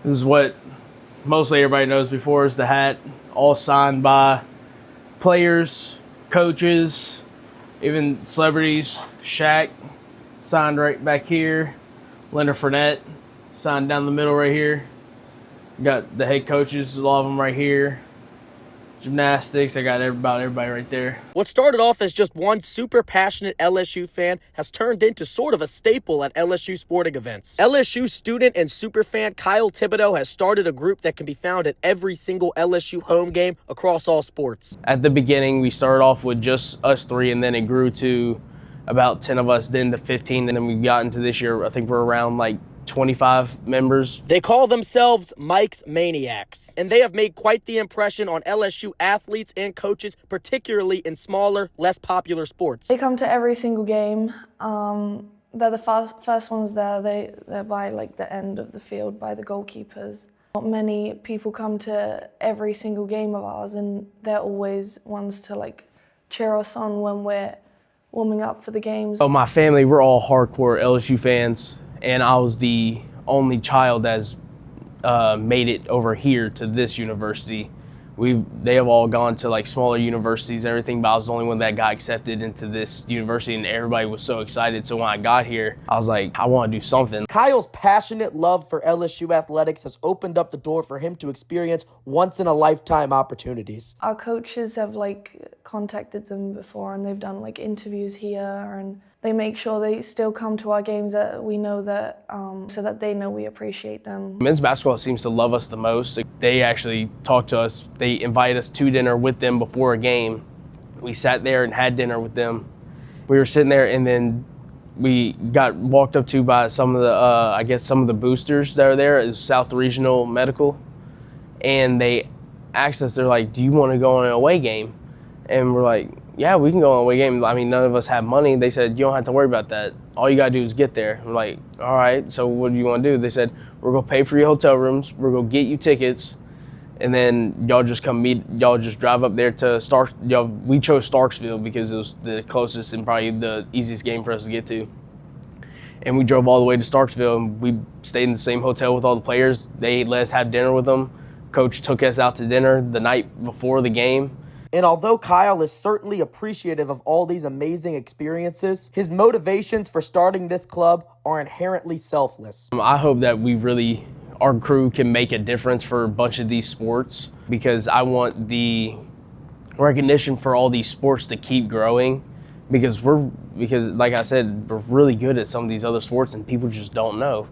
This is what mostly everybody knows before is the hat, all signed by players, coaches, even celebrities. Shaq signed right back here. Leonard Fournette signed down the middle right here. Got the head coaches, a lot of them right here. Gymnastics, I got about everybody right there. What started off as just one super passionate LSU fan has turned into sort of a staple at LSU sporting events. LSU student and super fan Kyle Thibodeau has started a group that can be found at every single LSU home game across all sports. At the beginning, we started off with just us three, and then it grew to about 10 of us, then to 15, and then we got into this year, I think we're around like 25 members. They call themselves Mike's Maniacs, and they have made quite the impression on LSU athletes and coaches, particularly in smaller, less popular sports. They come to every single game. They're the first ones there. They're by like the end of the field, by the goalkeepers. Not many people come to every single game of ours, and they're always ones to like cheer us on when we're warming up for the games. So my family, we're all hardcore LSU fans, and I was the only child that's made it over here to this university. They have all gone to like smaller universities and everything, but I was the only one that got accepted into this university, and everybody was so excited. So when I got here, I was like, I want to do something. Kyle's passionate love for LSU athletics has opened up the door for him to experience once-in-a-lifetime opportunities. Our coaches have like contacted them before, and they've done like interviews here, and they make sure they still come to our games, that we know that, so that they know we appreciate them. Men's basketball seems to love us the most. They actually talk to us. They invite us to dinner with them before a game. We sat there and had dinner with them. We were sitting there, and then we got walked up to by some of the, I guess some of the boosters that are there, is South Regional Medical. And they asked us, they're like, do you want to go on an away game? And we're like, yeah, we can go on an away game. I mean, none of us have money. They said, you don't have to worry about that. All you got to do is get there. We're like, all right, so what do you want to do? They said, we're going to pay for your hotel rooms. We're going to get you tickets. And then y'all just come meet, y'all just drive up there to Stark. We chose Starksville because it was the closest and probably the easiest game for us to get to. And we drove all the way to Starksville, and we stayed in the same hotel with all the players. They let us have dinner with them. Coach took us out to dinner the night before the game. And although Kyle is certainly appreciative of all these amazing experiences, his motivations for starting this club are inherently selfless. I hope that our crew can make a difference for a bunch of these sports, because I want the recognition for all these sports to keep growing, because like I said, we're really good at some of these other sports and people just don't know.